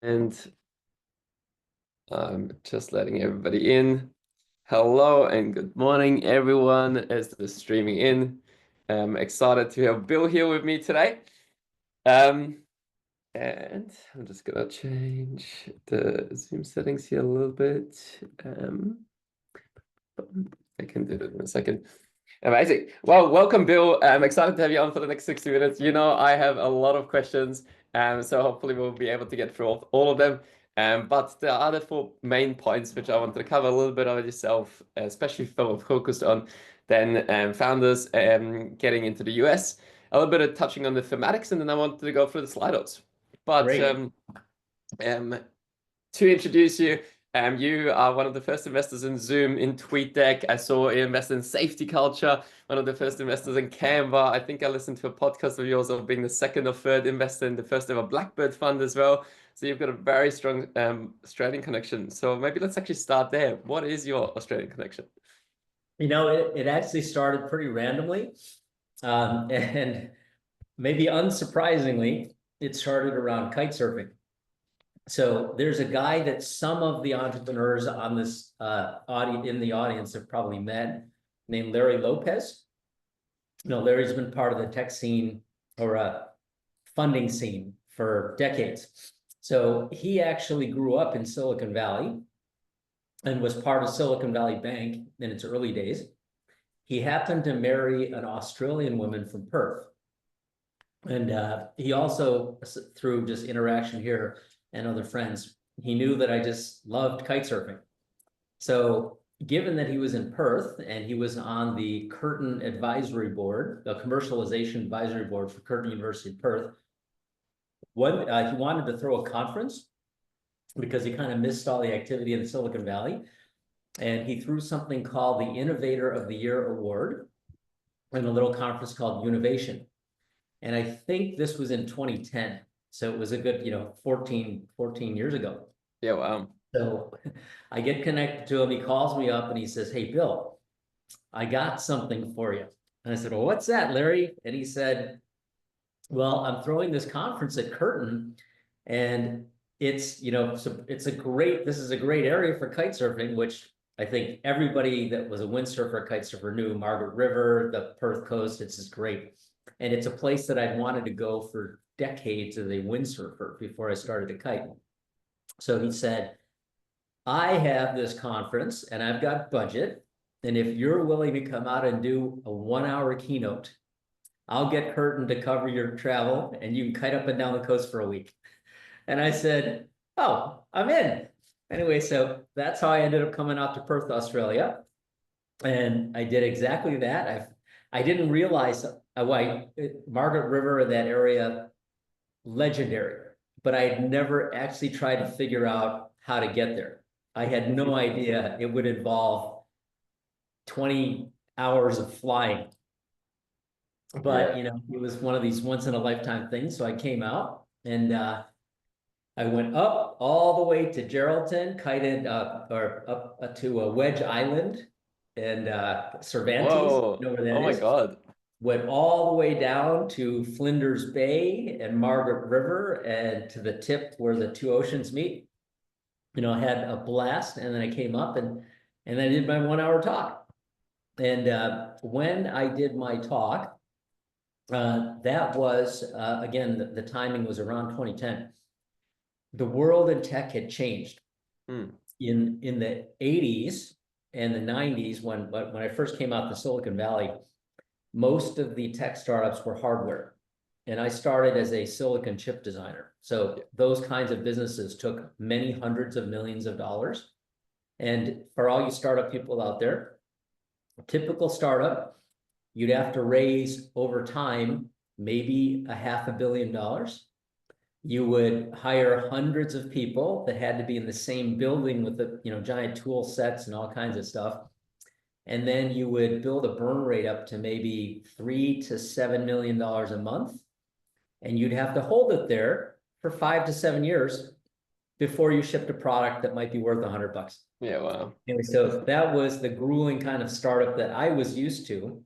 And I'm just letting everybody in. Hello and good morning, everyone, as they're streaming in. I'm excited to have Bill here with me today. Um, and I'm just gonna change the Zoom settings here a little bit. I can do that in a second. Amazing. Well, welcome, Bill. I'm excited to have you on for the next 60 minutes. You know, I have a lot of questions, so hopefully we'll be able to get through all of them. But there are the four main points which I wanted to cover a little bit of yourself, especially focused on then founders getting into the US, a little bit of touching on the thematics, and then I wanted to go through the Slidos. But Great. um, to introduce you, you are one of the first investors in Zoom, in TweetDeck. I saw you invest in SafetyCulture, one of the first investors in Canva. I think I listened to a podcast of yours of being the second or third investor in the first ever Blackbird fund as well. So you've got a very strong Australian connection. So maybe let's actually start there. What is your Australian connection? It actually started pretty randomly. And maybe unsurprisingly, it started around kite surfing. So there's a guy that some of the entrepreneurs on this in the audience have probably met, named Larry Lopez. Larry's been part of the tech scene or funding scene for decades. So he actually grew up in Silicon Valley and was part of Silicon Valley Bank in its early days. He happened to marry an Australian woman from Perth. And he also, through just interaction here and other friends, he knew that I just loved kite surfing. So given that he was in Perth and he was on the Curtin advisory board, the commercialization advisory board for Curtin University of Perth, he wanted to throw a conference because he kind of missed all the activity in Silicon Valley. And he threw something called the Innovator of the Year Award in a little conference called Univation. And I think this was in 2010. So it was a good, 14 years ago. Yeah, wow. So I get connected to him. He calls me up and he says, "Hey, Bill, I got something for you." And I said, "Well, what's that, Larry?" And he said, "Well, I'm throwing this conference at Curtin, and it's, this is a great area for kite surfing, which I think everybody that was a windsurfer, kite surfer knew. Margaret River, the Perth coast, it's just great. And it's a place that I'd wanted to go for decades as a windsurfer before I started to kite." So he said, "I have this conference and I've got budget. And if you're willing to come out and do a 1 hour keynote, I'll get Curtin to cover your travel and you can kite up and down the coast for a week." And I said, "Oh, I'm in." Anyway, so that's how I ended up coming out to Perth, Australia. And I did exactly that. I didn't realize why Margaret River in that area, legendary, but I had never actually tried to figure out how to get there. I had no idea it would involve 20 hours of flying. But, it was one of these once in a lifetime things. So I came out and I went up all the way to Geraldton, kited or up to Wedge Island and Cervantes, Whoa. you know where that Oh my is? God. Went all the way down to Flinders Bay and Margaret River and to the tip where the two oceans meet. I had a blast, and then I came up and I did my 1 hour talk. And when I did my talk, that was again, the timing was around 2010. The world in tech had changed. In the 80s and the 90s, when I first came out to Silicon Valley, most of the tech startups were hardware. And I started as a silicon chip designer. So those kinds of businesses took many hundreds of millions of dollars. And for all you startup people out there, a typical startup, you'd have to raise over time, maybe $500 million. You would hire hundreds of people that had to be in the same building with the, giant tool sets and all kinds of stuff. And then you would build a burn rate up to maybe $3 to $7 million a month. And you'd have to hold it there for 5 to 7 years before you shipped a product that might be worth $100. Yeah, wow. Anyway, so that was the grueling kind of startup that I was used to.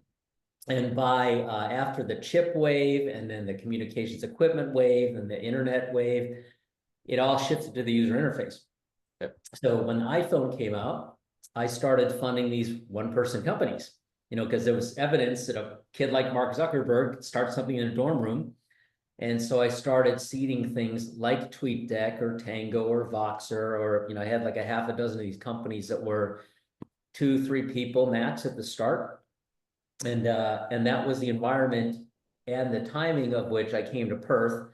And by after the chip wave and then the communications equipment wave and the internet wave, it all shifted to the user interface. Yep. So when the iPhone came out, I started funding these one-person companies, because there was evidence that a kid like Mark Zuckerberg could start something in a dorm room. And so I started seeding things like TweetDeck or Tango or Voxer, or, I had like a half a dozen of these companies that were 2-3 people max at the start. And that was the environment and the timing of which I came to Perth.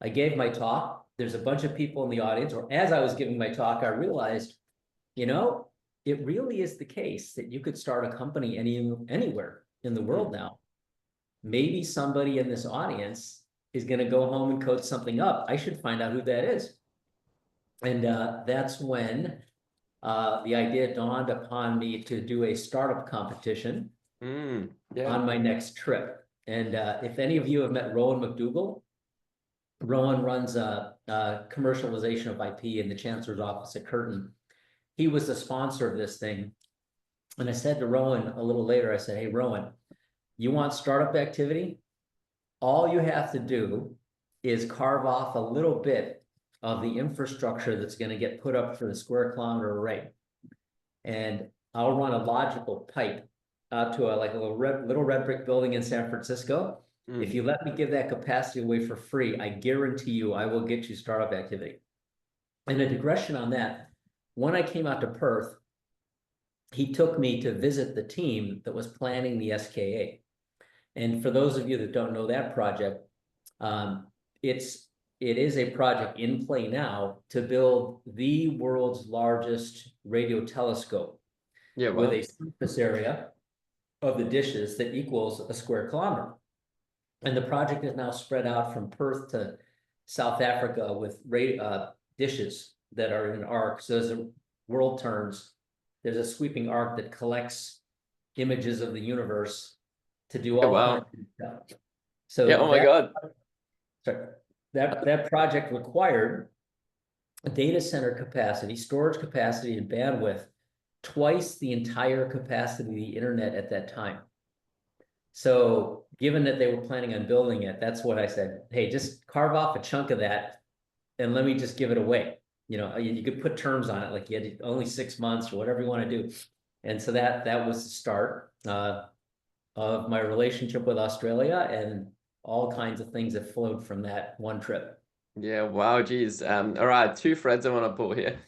I gave my talk. There's a bunch of people in the audience, or as I was giving my talk, I realized, it really is the case that you could start a company anywhere in the world now. Maybe somebody in this audience is going to go home and code something up. I should find out who that is. And that's when the idea dawned upon me to do a startup competition on my next trip. And if any of you have met Rowan McDougall, Rowan runs a commercialization of IP in the Chancellor's office at Curtin. He was the sponsor of this thing. And I said to Rowan a little later, I said, hey, Rowan, you want startup activity? All you have to do is carve off a little bit of the infrastructure that's going to get put up for the square kilometer array. And I'll run a logical pipe out to a little red brick building in San Francisco. If you let me give that capacity away for free, I guarantee you I will get you startup activity. And a digression on that, when I came out to Perth, he took me to visit the team that was planning the SKA. And for those of you that don't know that project, it is a project in play now to build the world's largest radio telescope with a surface area of the dishes that equals a square kilometer. And the project is now spread out from Perth to South Africa with dishes that are in an arc. So as the world turns, there's a sweeping arc that collects images of the universe to do all kinds of stuff. So oh my God. Sorry, that project required a data center capacity, storage capacity, and bandwidth twice the entire capacity of the internet at that time. So given that they were planning on building it, that's what I said, hey, just carve off a chunk of that and let me just give it away. You could put terms on it, like you had only 6 months or whatever you want to do. And so that was the start of my relationship with Australia and all kinds of things that flowed from that one trip. Yeah, wow, geez. All right, 2 threads I want to pull here.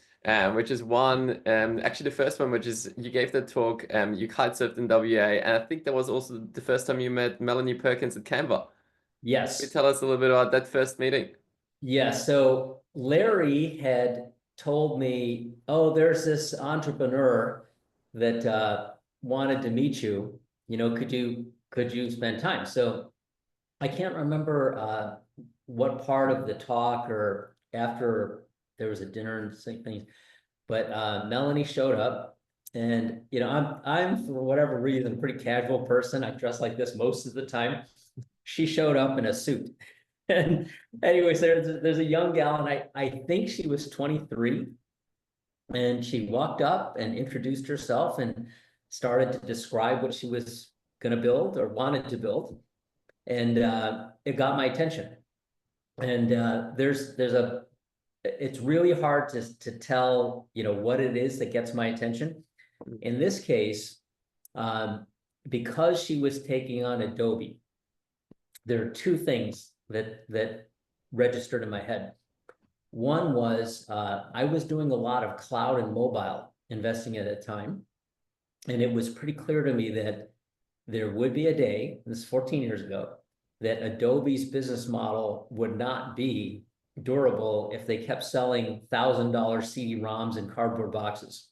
Which is one, actually the first one, which is you gave the talk, you kite surfed in WA, and I think that was also the first time you met Melanie Perkins at Canva. Yes. Can you tell us a little bit about that first meeting? Yeah, so Larry had told me, oh, there's this entrepreneur that wanted to meet you, could you spend time? So I can't remember what part of the talk or after there was a dinner and things, but Melanie showed up, and I'm for whatever reason a pretty casual person. I dress like this most of the time. She showed up in a suit. And anyways, there's a young gal, and I think she was 23, and she walked up and introduced herself and started to describe what she was going to build or wanted to build, and it got my attention. And it's really hard to tell what it is that gets my attention. In this case, because she was taking on Adobe, there are 2 things that registered in my head. One was I was doing a lot of cloud and mobile investing at that time, and it was pretty clear to me that there would be a day, this is 14 years ago, that Adobe's business model would not be durable if they kept selling $1,000 CD-ROMs in cardboard boxes.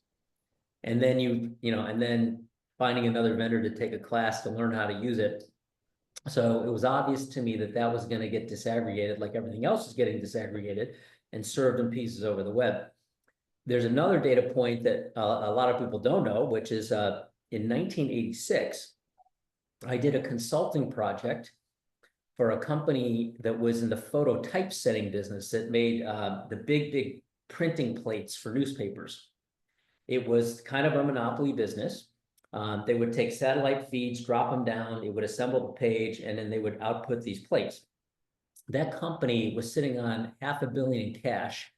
And then and then finding another vendor to take a class to learn how to use it. So it was obvious to me that that was going to get disaggregated like everything else is getting disaggregated and served in pieces over the web. There's another data point that a lot of people don't know, which is in 1986, I did a consulting project for a company that was in the photo typesetting business that made the big printing plates for newspapers. It was kind of a monopoly business. They would take satellite feeds, drop them down, it would assemble the page, and then they would output these plates. That company was sitting on $500 million in cash,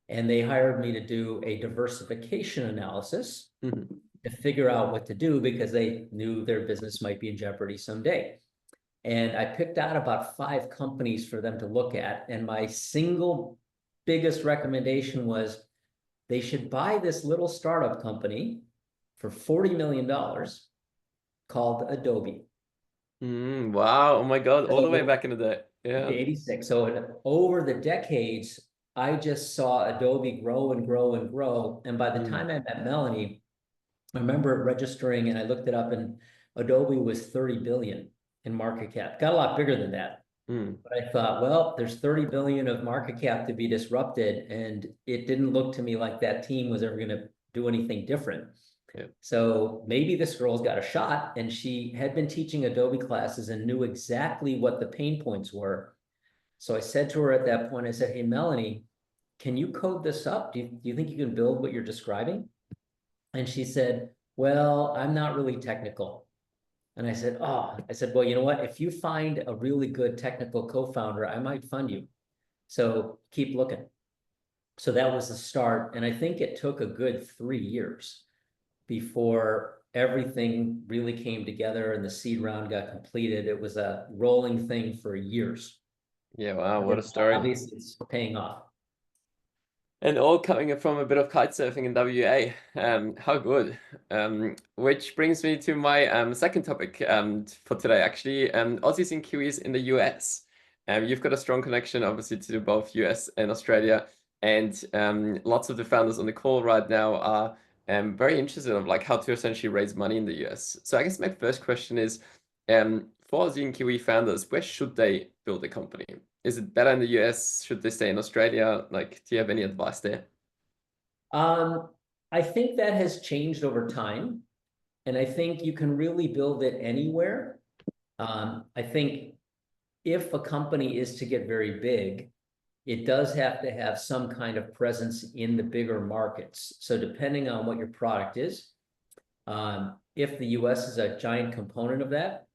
and they hired me to do a diversification analysis to figure out what to do because they knew their business might be in jeopardy someday. And I picked out about 5 companies for them to look at. And my single biggest recommendation was they should buy this little startup company for $40 million called Adobe. Wow. Oh my God. All the way back in the day. Yeah. 86. So over the decades, I just saw Adobe grow and grow and grow. And by the time I met Melanie, I remember registering and I looked it up, and Adobe was 30 billion in market cap. Got a lot bigger than that. But I thought, well, there's 30 billion of market cap to be disrupted. And it didn't look to me like that team was ever going to do anything different. Yeah. So maybe this girl's got a shot, and she had been teaching Adobe classes and knew exactly what the pain points were. So I said to her at that point, I said, hey, Melanie, can you code this up? Do you think you can build what you're describing? And she said, well, I'm not really technical. And I said, well, you know what? If you find a really good technical co-founder, I might fund you. So keep looking. So that was the start. And I think it took a good 3 years before everything really came together and the seed round got completed. It was a rolling thing for years. Yeah. Wow. What a story. Obviously, it's paying off. And all coming from a bit of kite surfing in WA. How good. Which brings me to my second topic for today, actually. Aussies and Kiwis in the US. You've got a strong connection, obviously, to both US and Australia. And lots of the founders on the call right now are very interested in like how to essentially raise money in the US. So I guess my first question is, for Aussie and Kiwi founders, where should they build a company? Is it better in the US? Should they stay in Australia? Like, do you have any advice there? I think that has changed over time, and I think you can really build it anywhere. I think if a company is to get very big, it does have to have some kind of presence in the bigger markets. So depending on what your product is, if the US is a giant component of that,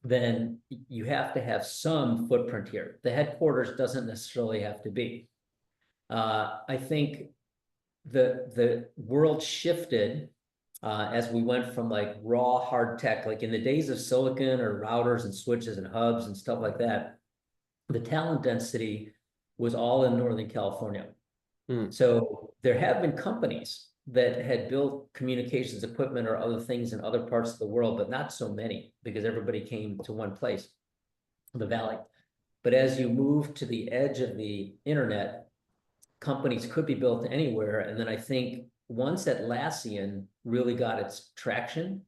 then you have to have some footprint here. The headquarters doesn't necessarily have to be. I think the world shifted as we went from like raw hard tech, like in the days of silicon or routers and switches and hubs and stuff like that, the talent density was all in Northern California. So there have been companies that had built communications equipment or other things in other parts of the world, but not so many because everybody came to one place, the Valley. But as you move to the edge of the internet, companies could be built anywhere. And then I think once Atlassian really got its traction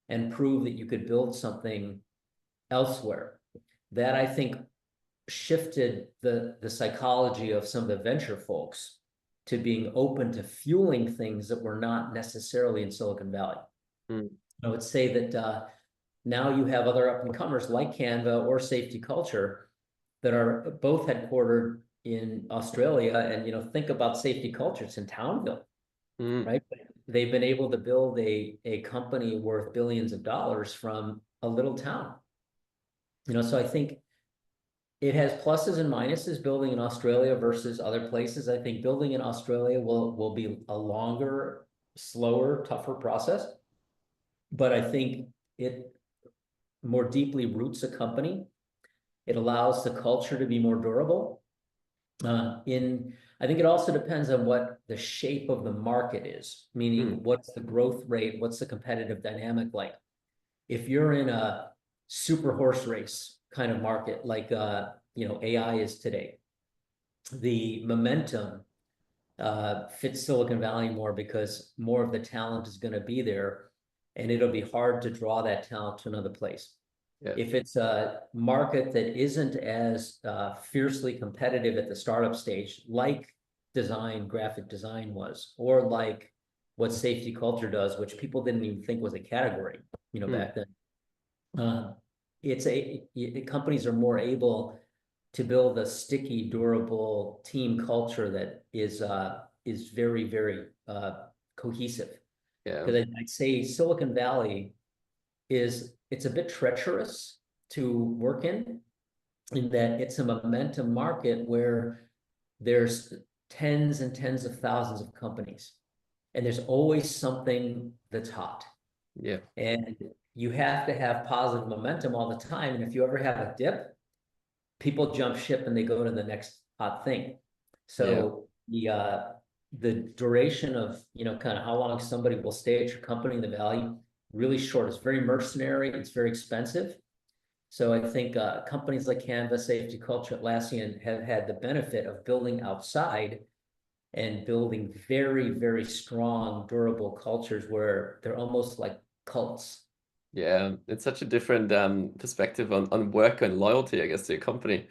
and proved that you could build something elsewhere, that I think shifted the psychology of some of the venture folks to being open to fueling things that were not necessarily in Silicon Valley. I would say that now you have other up and comers like Canva or SafetyCulture that are both headquartered in Australia. And think about SafetyCulture, it's in Townville, right? They've been able to build a company worth billions of dollars from a little town. So I think it has pluses and minuses building in Australia versus other places. I think building in Australia will be a longer, slower, tougher process. But I think it more deeply roots a company. It allows the culture to be more durable. I think it also depends on what the shape of the market is, meaning what's the growth rate, what's the competitive dynamic like. If you're in a super horse race kind of market like AI is today, the momentum fits Silicon Valley more because more of the talent is going to be there, and it'll be hard to draw that talent to another place. Yeah. If it's a market that isn't as fiercely competitive at the startup stage, like graphic design was, or like what SafetyCulture does, which people didn't even think was a category, back then. Companies are more able to build a sticky, durable team culture that is very, very cohesive. Yeah. Because I'd say Silicon Valley it's a bit treacherous to work in. in that it's a momentum market where there's tens and tens of thousands of companies, and there's always something that's hot. Yeah. And you have to have positive momentum all the time. And if you ever have a dip, people jump ship and they go to the next hot thing. Yeah. So the duration of, kind of how long somebody will stay at your company, the value, really short. It's very mercenary. It's very expensive. So I think companies like Canva, SafetyCulture, Atlassian have had the benefit of building outside and building very, very strong, durable cultures where they're almost like cults. Yeah, it's such a different perspective on work and loyalty, I guess, to your company,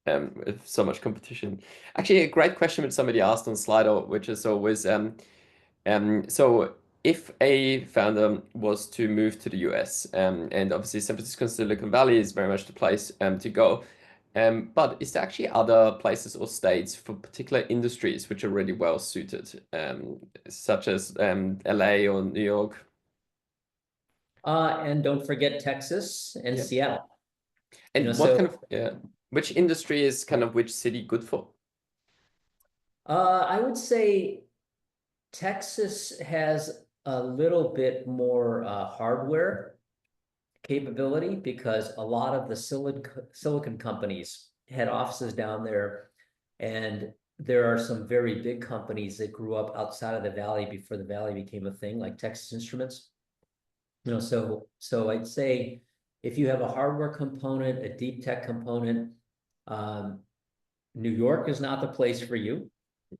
with so much competition. Actually, a great question which somebody asked on Slido, which is always so if a founder was to move to the US, and obviously San Francisco and Silicon Valley is very much the place to go, but is there actually other places or states for particular industries which are really well suited, such as LA or New York? And don't forget Texas and Yeah. Seattle. And what kind So of, yeah, which industry is kind of which city good for? I would say Texas has a little bit more hardware capability because a lot of the silicon companies had offices down there, and there are some very big companies that grew up outside of the valley before the valley became a thing, like Texas Instruments. So I'd say if you have a hardware component, a deep tech component, um, New York is not the place for you.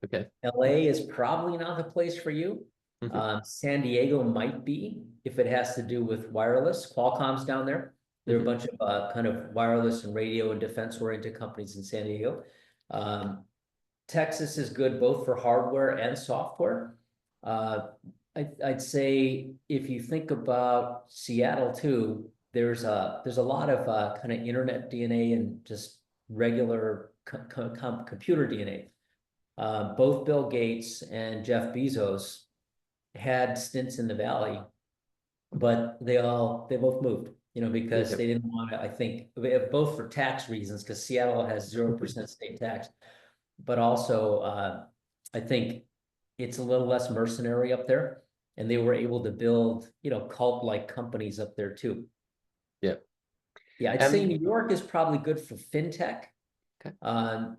Okay. LA is probably not the place for you. Hmm. San Diego might be if it has to do with wireless. Qualcomm's down there. There are a Hmm. bunch of kind of wireless and radio and defense-oriented companies in San Diego. Um, Texas is good both for hardware and software. Uh, I'd say if you think about Seattle too, there's a lot of kind of internet DNA and just regular computer DNA. Both Bill Gates and Jeff Bezos had stints in the Valley, but they both moved, because Yeah. they didn't want to, I think, both for tax reasons, because Seattle has 0% state tax, but also I think it's a little less mercenary up there, and they were able to build, cult-like companies up there too. Yeah. Yeah, I'd say Um, New York is probably good for fintech. okay. Um,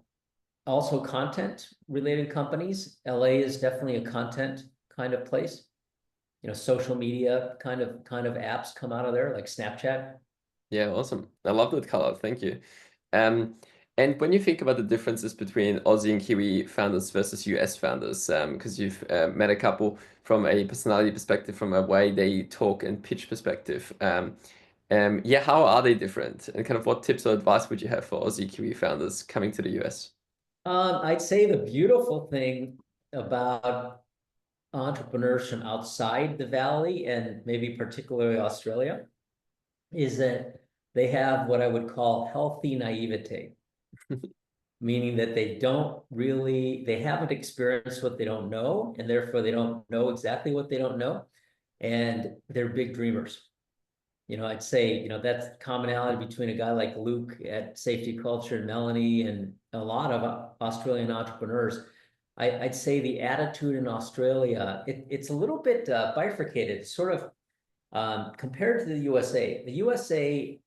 Also content related companies. LA is definitely a content kind of place. Social media kind of apps come out of there, like Snapchat. Yeah, awesome. I love that color. Thank you. Um, and when you think about the differences between Aussie and Kiwi founders versus US founders, because you've met a couple from a personality perspective, from a way they talk and pitch perspective, yeah, how are they different? And kind of what tips or advice would you have for Aussie Kiwi founders coming to the US? I'd say the beautiful thing about entrepreneurs from outside the valley, and maybe particularly Australia, is that they have what I would call healthy naivete, meaning that they haven't experienced what they don't know, and therefore they don't know exactly what they don't know, and they're big dreamers. I'd say, that's commonality between a guy like Luke at SafetyCulture and Melanie and a lot of Australian entrepreneurs. I'd say the attitude in Australia, it's a little bit bifurcated. It's sort of compared to the USA. The USA,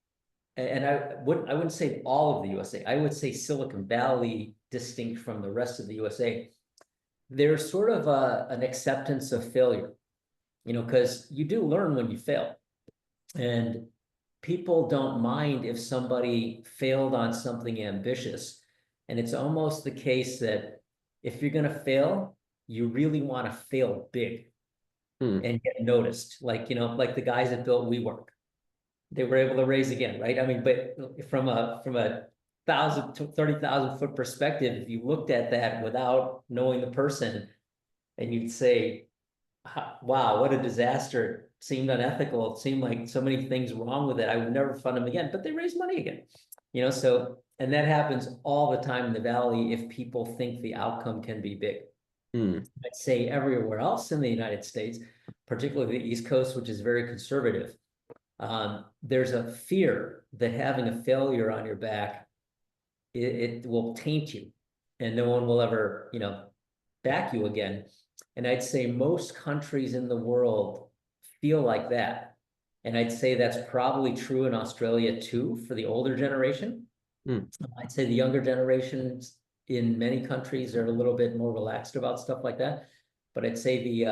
and I wouldn't say all of the USA. I would say Silicon Valley, distinct from the rest of the USA. There's sort of an acceptance of failure, because you do learn when you fail. And people don't mind if somebody failed on something ambitious. And it's almost the case that if you're going to fail, you really want to fail big Hmm. and get noticed. Like the guys that built WeWork, they were able to raise again, right? I mean, but from a 30,000 foot perspective, if you looked at that without knowing the person, and you'd say, wow, what a disaster. It seemed unethical. It seemed like so many things wrong with it. I would never fund them again, but they raised money again. And that happens all the time in the Valley if people think the outcome can be big. Hmm. I'd say everywhere else in the United States, particularly the East Coast, which is very conservative, there's a fear that having a failure on your back it will taint you, and no one will ever, back you again. And I'd say most countries in the world feel like that. And I'd say that's probably true in Australia too, for the older generation. Mm. I'd say the younger generations in many countries are a little bit more relaxed about stuff like that. But I'd say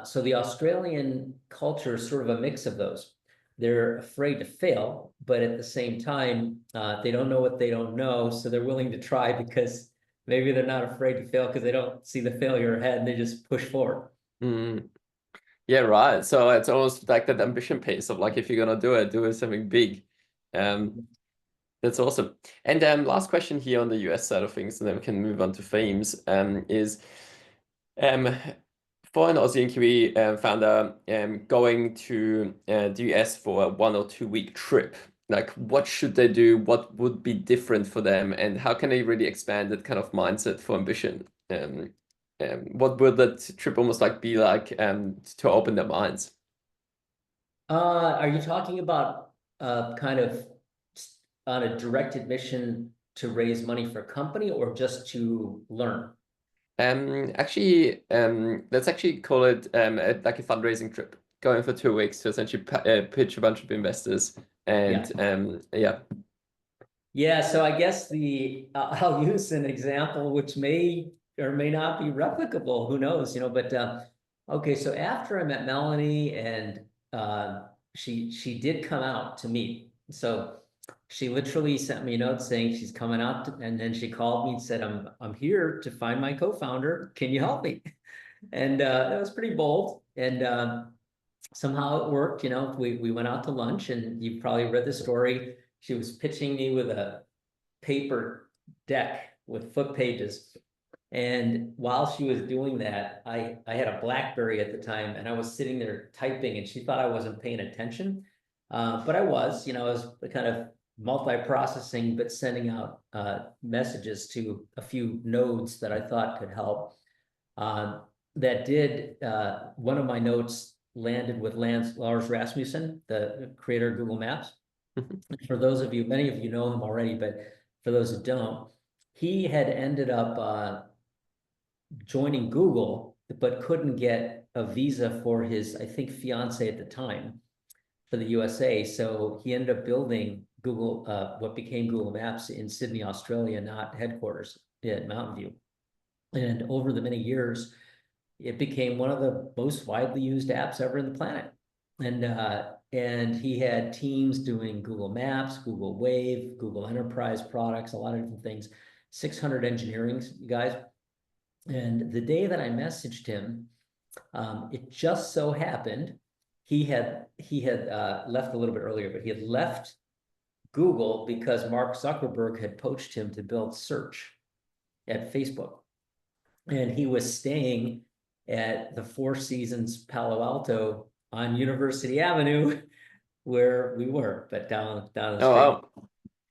so the Australian culture is sort of a mix of those. They're afraid to fail, but at the same time, they don't know what they don't know, so they're willing to try because maybe they're not afraid to fail because they don't see the failure ahead and they just push forward. Mm. Yeah, right. So it's almost like that ambition pace of like, if you're gonna do it something big. That's awesome. And last question here on the US side of things, and then we can move on to themes, is um, for an Aussie and Kiwi founder going to the US for a 1 or 2 week trip, like what should they do? What would be different for them? And how can they really expand that kind of mindset for ambition? What would that trip almost like be like to open their minds? Are you talking about kind of on a directed mission to raise money for a company or just to learn? Let's actually call it like a fundraising trip, going for 2 weeks to essentially pitch a bunch of investors. Yeah. And yeah. Yeah, so I guess I'll use an example which may or may not be replicable, who knows, but okay, so after I met Melanie and she did come out to meet. So she literally sent me a note saying she's coming out and then she called me and said, I'm here to find my co-founder. Can you help me? And that was pretty bold. And somehow it worked, we went out to lunch and you probably read the story. She was pitching me with a paper deck with foot pages. And while she was doing that, I had a BlackBerry at the time and I was sitting there typing and she thought I wasn't paying attention. But I was, I was kind of multi-processing, but sending out messages to a few nodes that I thought could help. One of my notes landed with Lars Rasmussen, the creator of Google Maps. For those of you, many of you know him already, but for those who don't, he had ended up joining Google, but couldn't get a visa for his, I think, fiance at the time for the USA. So he ended up building Google, what became Google Maps in Sydney, Australia, not headquarters at Mountain View. And over the many years, it became one of the most widely used apps ever in the planet. And he had teams doing Google Maps, Google Wave, Google Enterprise products, a lot of different things, 600 engineering guys. And the day that I messaged him, it just so happened he had left a little bit earlier, but he had left Google because Mark Zuckerberg had poached him to build search at Facebook. And he was staying at the Four Seasons Palo Alto on University Avenue where we were, but down the street. Oh, wow.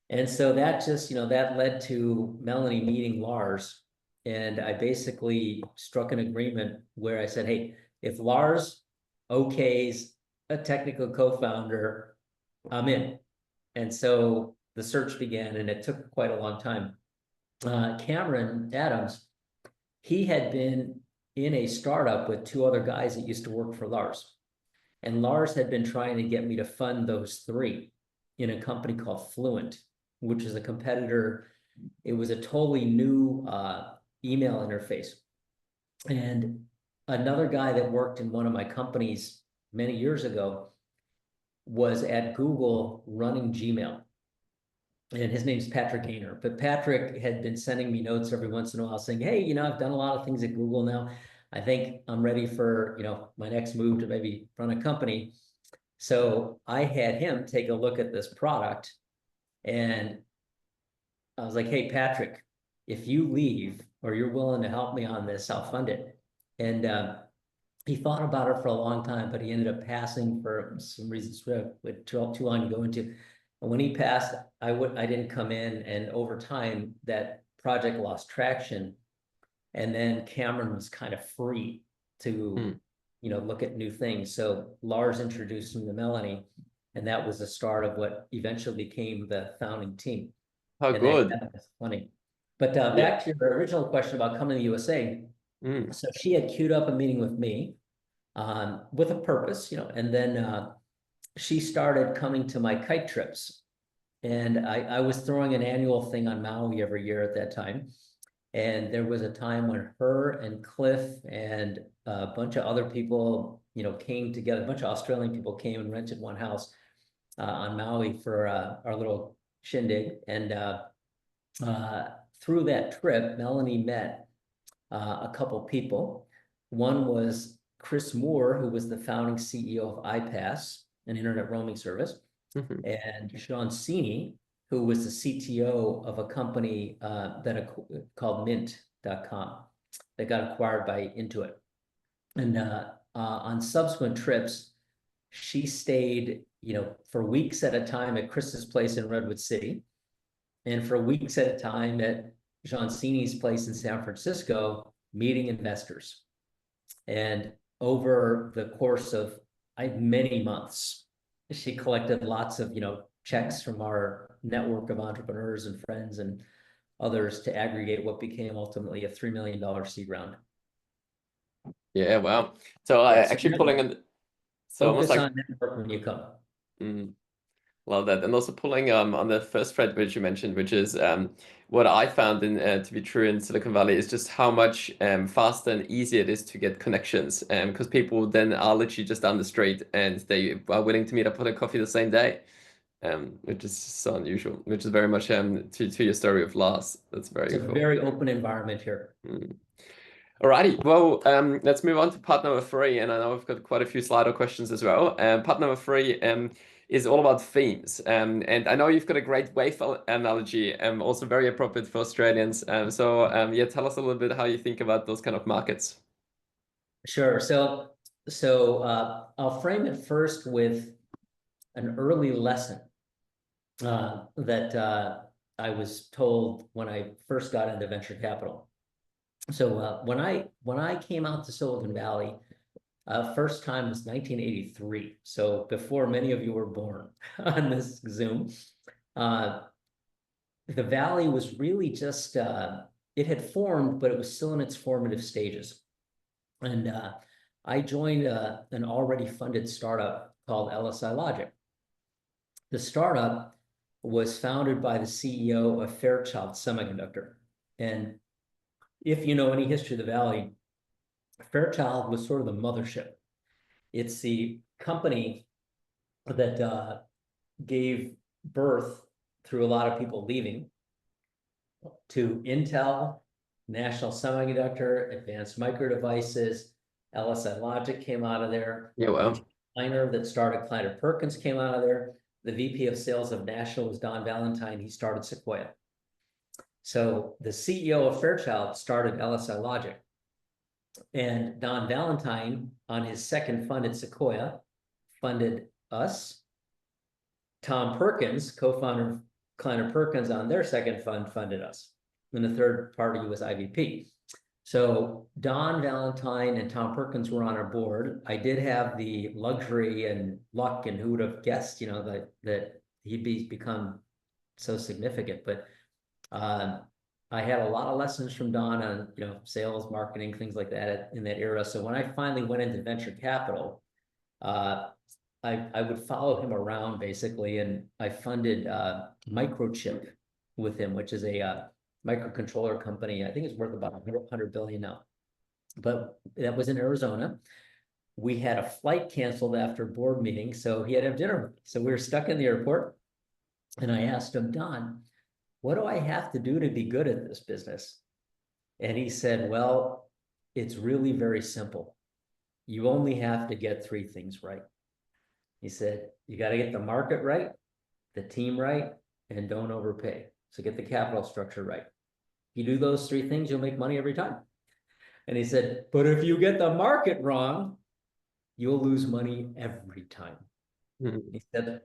And so that just, that led to Melanie meeting Lars. And I basically struck an agreement where I said, hey, if Lars okays a technical co-founder, I'm in. And so the search began and it took quite a long time. Cameron Adams, he had been in a startup with two other guys that used to work for Lars. And Lars had been trying to get me to fund those three in a company called Fluent, which is a competitor. It was a totally new email interface. And another guy that worked in one of my companies many years ago was at Google running Gmail. And his name's Patrick Gaynor. But Patrick had been sending me notes every once in a while saying, hey, I've done a lot of things at Google now. I think I'm ready for, my next move to maybe run a company. So I had him take a look at this product and I was like, hey, Patrick, if you leave or you're willing to help me on this, I'll fund it. And he thought about it for a long time, but he ended up passing for some reasons with too long to go into. And when he passed, I didn't come in, and over time that project lost traction. And then Cameron was kind of free to, look at new things. So Lars introduced him to Melanie, and that was the start of what eventually became the founding team. Oh, And good. that was funny. But Yeah. back to your original question about coming to the USA. So she had queued up a meeting with me with a purpose, and then she started coming to my kite trips. And I was throwing an annual thing on Maui every year at that time. And there was a time when her and Cliff and a bunch of other people, came together. A bunch of Australian people came and rented one house on Maui for our little shindig. And through that trip, Melanie met a couple people. One was Chris Moore, who was the founding CEO of iPass, an internet roaming service, and Sean Sini, who was the CTO of a company called Mint.com that got acquired by Intuit. And on subsequent trips, she stayed, for weeks at a time at Chris's place in Redwood City, and for weeks at a time at Sean Sini's place in San Francisco, meeting investors. And over the course of many months, she collected lots of, checks from our network of entrepreneurs and friends and others to aggregate what became ultimately a $3 million seed round. Yeah, wow. So actually pulling in, so almost like on network when you come. Love that. And also pulling on the first thread which you mentioned, which is what I found to be true in Silicon Valley is just how much faster and easier it is to get connections. Because people then are literally just down the street and they are willing to meet up for a coffee the same day. Which is so unusual, which is very much to your story of Lars. That's very cool. It's a very open environment here. Alrighty, well, let's move on to part number 3, and I know we've got quite a few Slido questions as well. Part number 3 is all about themes, and I know you've got a great wave analogy, also very appropriate for Australians. Yeah, tell us a little bit how you think about those kind of markets. Sure. So I'll frame it first with an early lesson that I was told when I first got into venture capital. So when I came out to Silicon Valley, first time was 1983. So before many of you were born on this Zoom, the Valley was really just, it had formed, but it was still in its formative stages. And I joined an already funded startup called LSI Logic. The startup was founded by the CEO of Fairchild Semiconductor. And if you know any history of the Valley, Fairchild was sort of the mothership. It's the company that gave birth, through a lot of people leaving, to Intel, National Semiconductor, Advanced Micro Devices, LSI Logic came out of there. Yeah, well. Kleiner that started Kleiner Perkins came out of there. The VP of sales of National was Don Valentine. He started Sequoia. So the CEO of Fairchild started LSI Logic. And Don Valentine, on his second fund at Sequoia, funded us. Tom Perkins, co-founder of Kleiner Perkins, on their second fund, funded us. And the third party was IVP. So Don Valentine and Tom Perkins were on our board. I did have the luxury and luck, and who would have guessed, that he'd become so significant. But I had a lot of lessons from Don on, sales, marketing, things like that in that era. So when I finally went into venture capital, I would follow him around basically, and I funded Microchip with him, which is a microcontroller company. I think it's worth about 100 billion now, but that was in Arizona. We had a flight canceled after a board meeting, so he had to have dinner with me. So we were stuck in the airport, and I asked him, Don, what do I have to do to be good at this business? And he said, well, it's really very simple. You only have to get 3 things right. He said, you got to get the market right, the team right, and don't overpay. So get the capital structure right. You do those 3 things, you'll make money every time. And he said, but if you get the market wrong, you'll lose money every time. He said,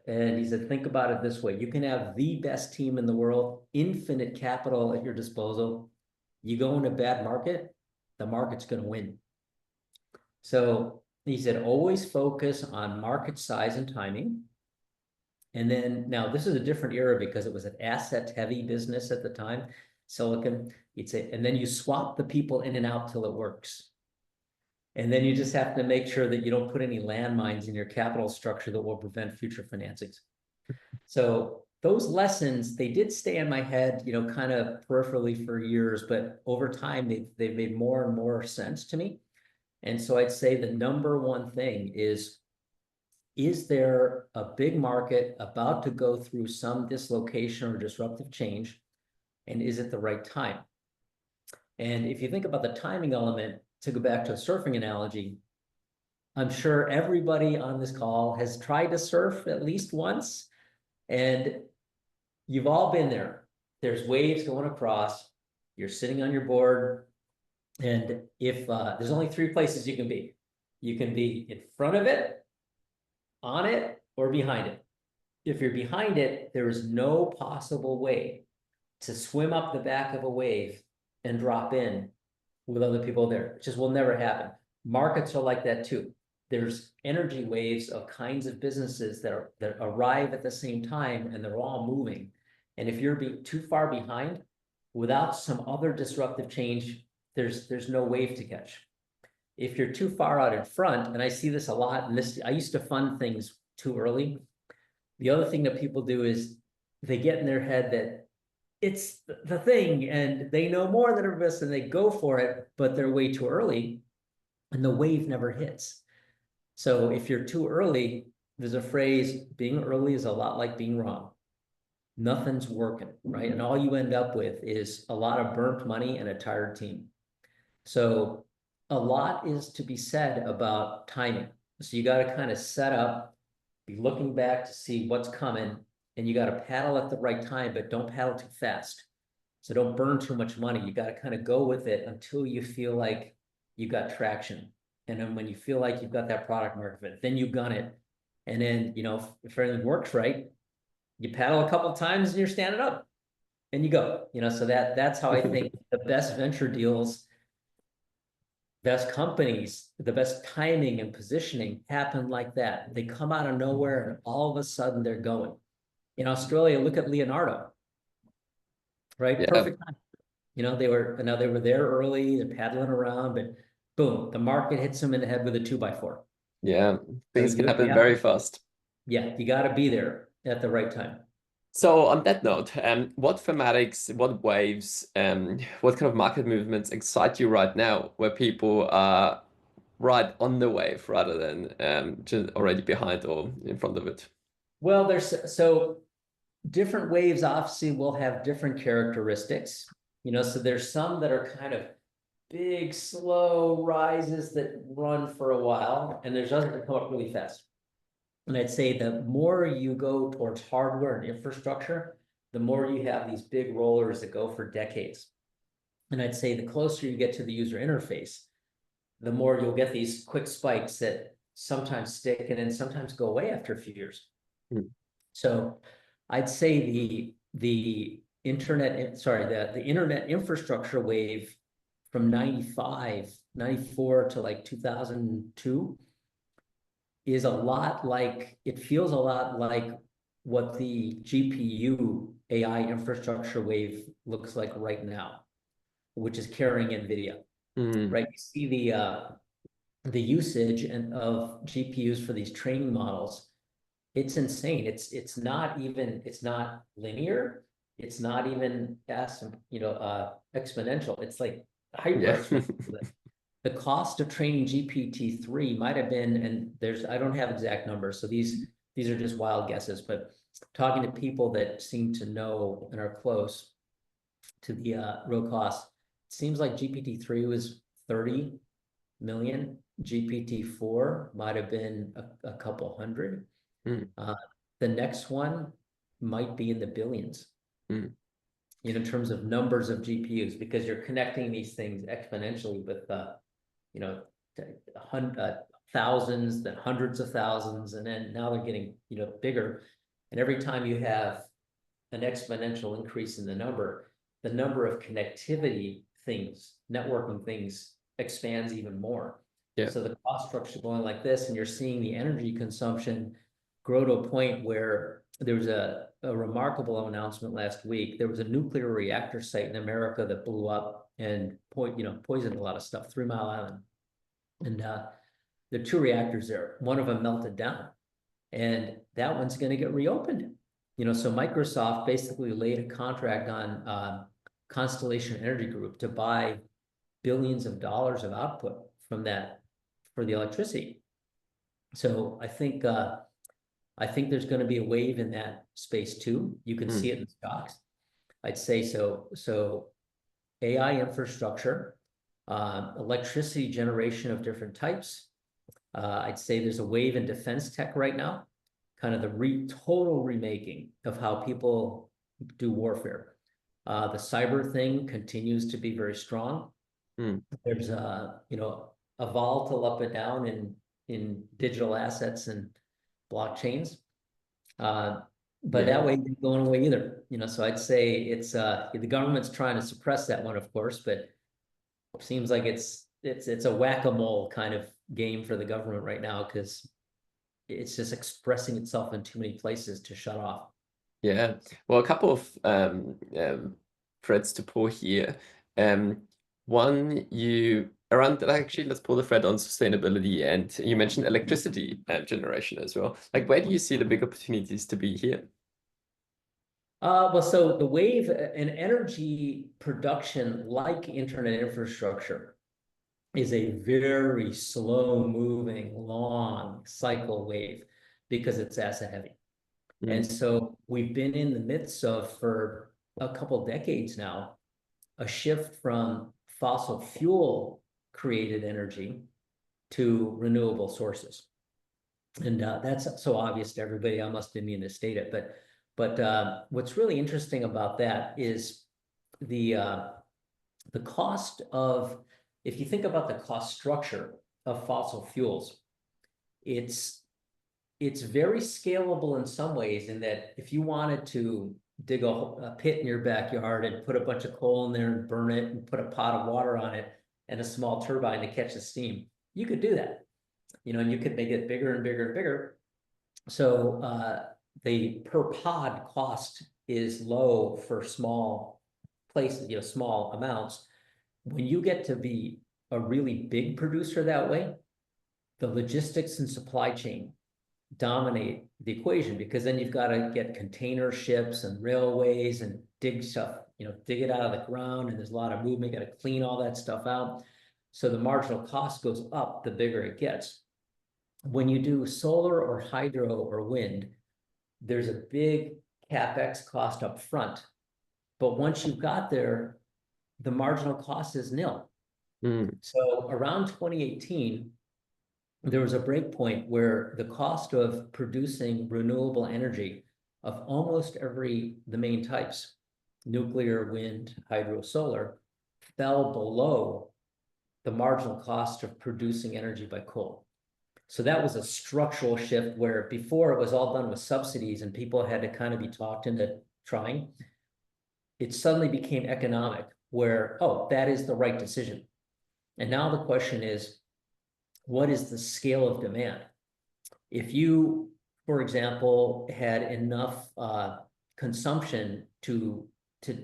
think about it this way. You can have the best team in the world, infinite capital at your disposal. You go in a bad market, the market's going to win. So he said, always focus on market size and timing, And then now this is a different era because it was an asset heavy business at the time, silicon. You'd say, and then you swap the people in and out till it works. And then you just have to make sure that you don't put any landmines in your capital structure that will prevent future financings. So those lessons, they did stay in my head, you know, kind of peripherally for years, but over time, they've made more and more sense to me. And so I'd say the number one thing is there a big market about to go through some dislocation or disruptive change? And is it the right time? And if you think about the timing element, to go back to a surfing analogy, I'm sure everybody on this call has tried to surf at least once, and you've all been there. There's waves going across, you're sitting on your board, and if there's only three places you can be. You can be in front of it, on it, or behind it. If you're behind it, there is no possible way to swim up the back of a wave and drop in with other people there. It just will never happen. Markets are like that too. There's energy waves of kinds of businesses that arrive at the same time, and they're all moving. And if you're too far behind, without some other disruptive change, there's no wave to catch. If you're too far out in front, and I see this a lot, and I used to fund things too early. The other thing that people do is they get in their head that it's the thing, and they know more than everybody else, and they go for it, but they're way too early, and the wave never hits. So if you're too early, there's a phrase, being early is a lot like being wrong. Nothing's working, right? And all you end up with is a lot of burnt money and a tired team. So a lot is to be said about timing. So you got to kind of set up, be looking back to see what's coming, and you got to paddle at the right time, but don't paddle too fast. So don't burn too much money. You got to kind of go with it until you feel like you got traction. And then when you feel like you've got that product market fit, then you gun it. And then, you know, if everything works right, you paddle a couple of times and you're standing up and you go, you know, so that's how I think the best venture deals, best companies, the best timing and positioning happen like that. They come out of nowhere and all of a sudden they're going. In Australia, look at Leonardo, right? Yeah. Perfect time. You know, they were there early, they're paddling around, but boom, the market hits them in the head with a 2x4. Yeah, things So can happen very fast. Yeah, you got to be there at the right time. So on that note, what thematics, what waves, what kind of market movements excite you right now, where people are right on the wave rather than just already behind or in front of it? Well, so different waves obviously will have different characteristics, you know, so there's some that are kind of big, slow rises that run for a while, and there's others that come up really fast. And I'd say the more you go towards hardware and infrastructure, the more you have these big rollers that go for decades. And I'd say the closer you get to the user interface, the more you'll get these quick spikes that sometimes stick and then sometimes go away after a few years. Mm. So I'd say the internet infrastructure wave from 94 to like 2002 is a lot like, it feels a lot like what the GPU AI infrastructure wave looks like right now, which is carrying NVIDIA, right? You see the usage of GPUs for these training models. It's insane. It's not linear. It's not even exponential. It's like hyper exponential. The cost of training GPT-3 might have been, and I don't have exact numbers, so these are just wild guesses, but talking to people that seem to know and are close to the real cost, it seems like GPT-3 was 30 million. GPT-4 might have been a couple hundred. The next one might be in the billions. In terms of numbers of GPUs, because you're connecting these things exponentially with thousands, then hundreds of thousands, and then now they're getting bigger. And every time you have an exponential increase in the number of connectivity things, networking things expands even more. Yeah. So the cost structure going like this, and you're seeing the energy consumption grow to a point where there was a remarkable announcement last week. There was a nuclear reactor site in America that blew up and poisoned a lot of stuff, 3 Mile Island. And there are 2 reactors there. One of them melted down, and that one's going to get reopened. So Microsoft basically laid a contract on Constellation Energy Group to buy billions of dollars of output from that for the electricity. So I think there's going to be a wave in that space too. You can see it in stocks. I'd say so. So AI infrastructure, electricity generation of different types. I'd say there's a wave in defense tech right now, kind of the total remaking of how people do warfare. The cyber thing continues to be very strong. There's a volatile up and down in digital assets and blockchains. But that way ain't going away either. So I'd say it's the government's trying to suppress that one, of course, but it seems like it's a whack-a-mole kind of game for the government right now, because it's just expressing itself in too many places to shut off. Yeah, well, a couple of threads to pull here. One, actually, let's pull the thread on sustainability, and you mentioned electricity generation as well. Like, where do you see the big opportunities to be here? Well, so the wave in energy production, like internet infrastructure, is a very slow moving, long cycle wave because it's asset heavy. And so we've been in the midst of, for a couple decades now, a shift from fossil fuel created energy to renewable sources. And that's so obvious to everybody, I almost didn't mean to state it, but what's really interesting about that is the cost of, if you think about the cost structure of fossil fuels, it's very scalable in some ways, in that if you wanted to dig a pit in your backyard and put a bunch of coal in there and burn it and put a pot of water on it and a small turbine to catch the steam, you could do that, and you could make it bigger and bigger and bigger. So the per pod cost is low for small places, small amounts. When you get to be a really big producer that way, the logistics and supply chain dominate the equation, because then you've got to get container ships and railways and dig stuff, dig it out of the ground, and there's a lot of movement, got to clean all that stuff out. So the marginal cost goes up the bigger it gets. When you do solar or hydro or wind, there's a big CapEx cost up front, but once you've got there, the marginal cost is nil. So around 2018, there was a break point where the cost of producing renewable energy of almost the main types, nuclear, wind, hydro, solar, fell below the marginal cost of producing energy by coal. So that was a structural shift, where before it was all done with subsidies and people had to kind of be talked into trying. It suddenly became economic, where, oh, that is the right decision. And now the question is, what is the scale of demand? If you, for example, had enough consumption to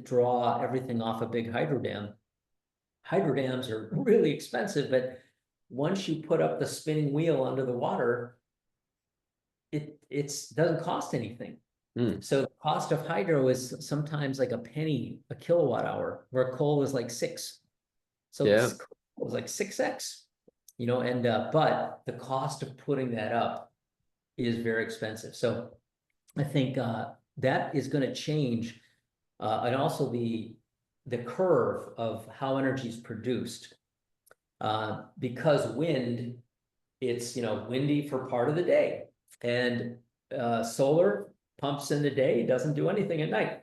draw everything off a big hydro dams are really expensive, but once you put up the spinning wheel under the water, it doesn't cost anything. So the cost of hydro is sometimes like a penny a kilowatt hour, where coal is like 6. So it was like 6x. But the cost of putting that up is very expensive. So I think that is going to change, and also the curve of how energy is produced, because wind, it's windy for part of the day, and solar pumps in the day, doesn't do anything at night,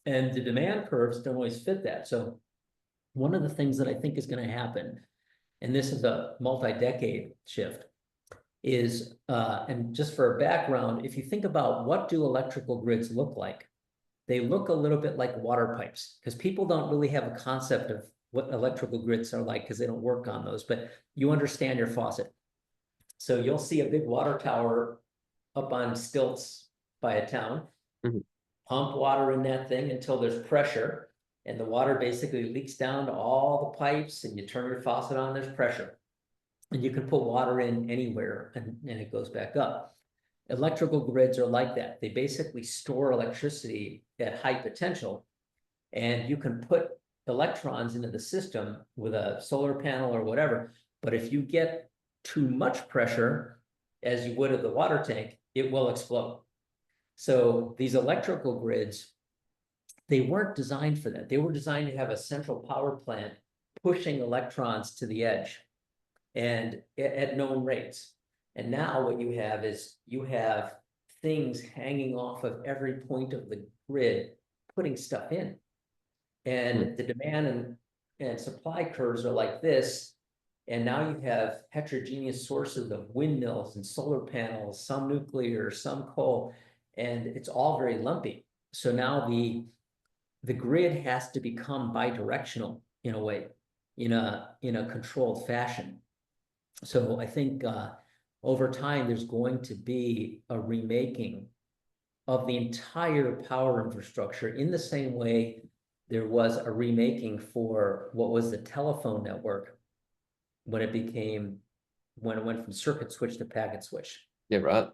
and the demand curves don't always fit that. So one of the things that I think is going to happen, and this is a multi-decade shift, is, and just for a background, if you think about what do electrical grids look like, they look a little bit like water pipes, because people don't really have a concept of what electrical grids are like, because they don't work on those, but you understand your faucet. So you'll see a big water tower up on stilts by a town, Mhm. pump water in that thing until there's pressure, and the water basically leaks down to all the pipes, and you turn your faucet on, there's pressure. And you can put water in anywhere, and it goes back up. Electrical grids are like that. They basically store electricity at high potential, and you can put electrons into the system with a solar panel or whatever. But if you get too much pressure, as you would at the water tank, it will explode. So these electrical grids, they weren't designed for that. They were designed to have a central power plant pushing electrons to the edge and at known rates. And now what you have is you have things hanging off of every point of the grid, putting stuff in. And the demand and supply curves are like this. And now you have heterogeneous sources of windmills and solar panels, some nuclear, some coal, and it's all very lumpy. So now the grid has to become bidirectional in a way, in a controlled fashion. So I think over time, there's going to be a remaking of the entire power infrastructure in the same way there was a remaking for what was the telephone network when it went from circuit switch to packet switch. Yeah, right.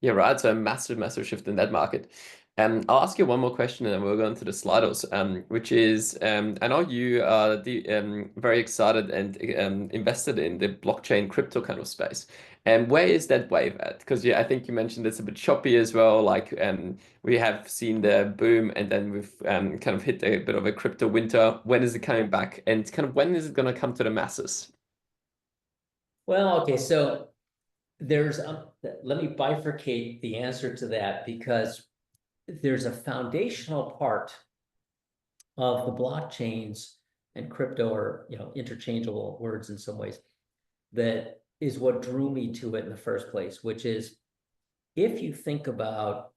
Yeah, right. So a massive, massive shift in that market. I'll ask you one more question and then we'll go into the Slidos, which is, I know you are very excited and invested in the blockchain crypto kind of space. And where is that wave at? Because yeah, I think you mentioned it's a bit choppy as well. Like we have seen the boom and then we've kind of hit a bit of a crypto winter. When is it coming back? And kind of when is it going to come to the masses? Well, okay, so let me bifurcate the answer to that, because there's a foundational part of the blockchains, and crypto are, interchangeable words in some ways, that is what drew me to it in the first place, which is if you think about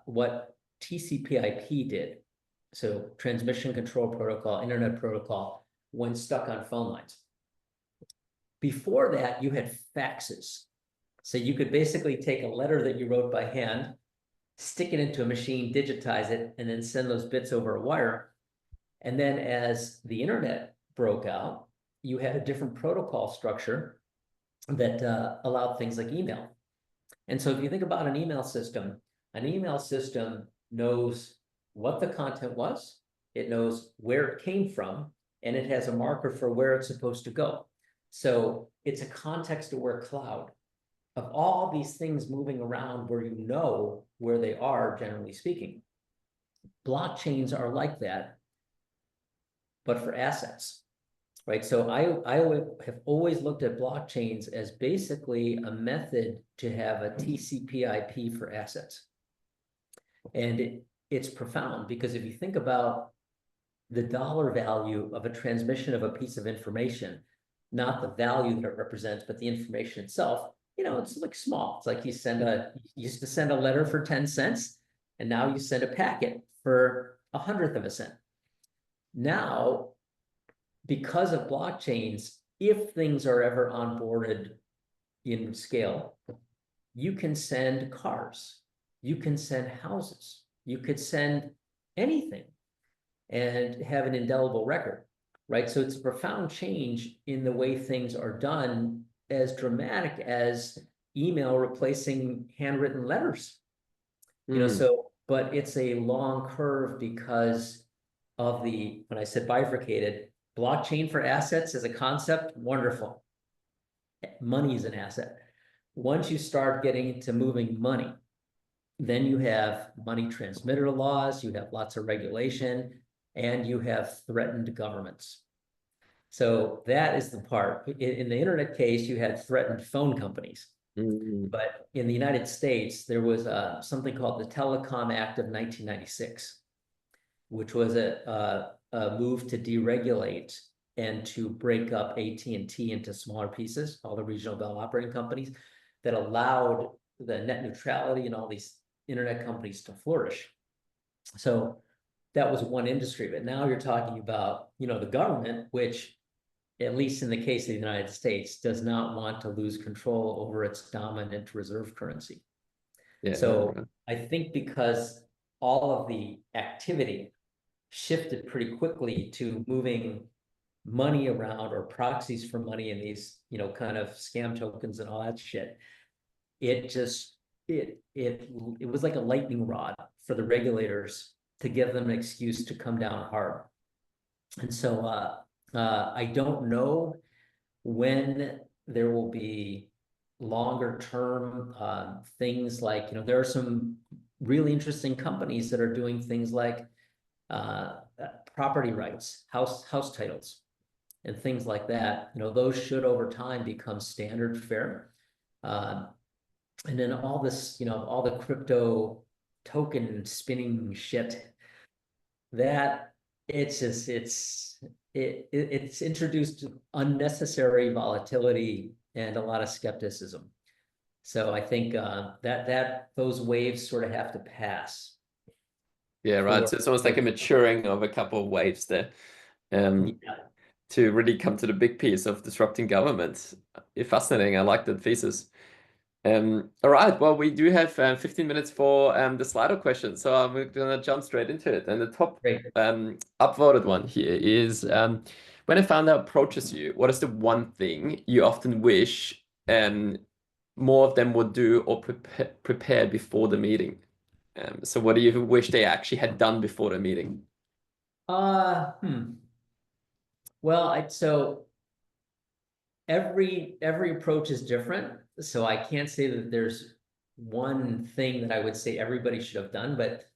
what TCP/IP did, so transmission control protocol, internet protocol, when stuck on phone lines. Before that, you had faxes. So you could basically take a letter that you wrote by hand, stick it into a machine, digitize it, and then send those bits over a wire. And then as the internet broke out, you had a different protocol structure that allowed things like email. And so if you think about an email system knows what the content was, it knows where it came from, and it has a marker for where it's supposed to go. So it's a context-aware cloud of all these things moving around where you know where they are, generally speaking. Blockchains are like that, but for assets, right? So I have always looked at blockchains as basically a method to have a TCP/IP for assets. And it's profound, because if you think about the dollar value of a transmission of a piece of information, not the value that it represents, but the information itself, it's like small. It's like you used to send a letter for 10 cents, and now you send a packet for 1/100 of a cent. Now, because of blockchains, if things are ever onboarded in scale, you can send cars, you can send houses, you could send anything and have an indelible record, right? So it's a profound change in the way things are done, as dramatic as email replacing handwritten letters. But it's a long curve because of when I said bifurcated, blockchain for assets as a concept, wonderful. Money is an asset. Once you start getting into moving money, then you have money transmitter laws, you have lots of regulation, and you have threatened governments. So that is the part. In the internet case, you had threatened phone companies. But in the United States, there was something called the Telecom Act of 1996, which was a move to deregulate and to break up AT&T into smaller pieces, all the regional bell operating companies, that allowed the net neutrality and all these internet companies to flourish. So that was one industry. But now you're talking about, the government, which, at least in the case of the United States, does not want to lose control over its dominant reserve currency. Yeah. So I think because all of the activity shifted pretty quickly to moving money around or proxies for money in these, kind of scam tokens and all that shit, it just it was like a lightning rod for the regulators to give them an excuse to come down hard. And so I don't know when there will be longer term things like, there are some really interesting companies that are doing things like property rights, house titles, and things like that. Those should over time become standard fare. And then all this, all the crypto token spinning shit, that it's just it's introduced unnecessary volatility and a lot of skepticism. So I think that those waves sort of have to pass. Yeah, right. So it's almost like a maturing of a couple of waves there. Yeah. To really come to the big piece of disrupting government. Fascinating. I like that thesis. All right. Well, we do have 15 minutes for the Slido question, so I'm gonna jump straight into it. And the top upvoted one here is when a founder approaches you, what is the one thing you often wish more of them would do or prepare before the meeting? So what do you wish they actually had done before the meeting? Well, so every approach is different, so I can't say that there's one thing that I would say everybody should have done, but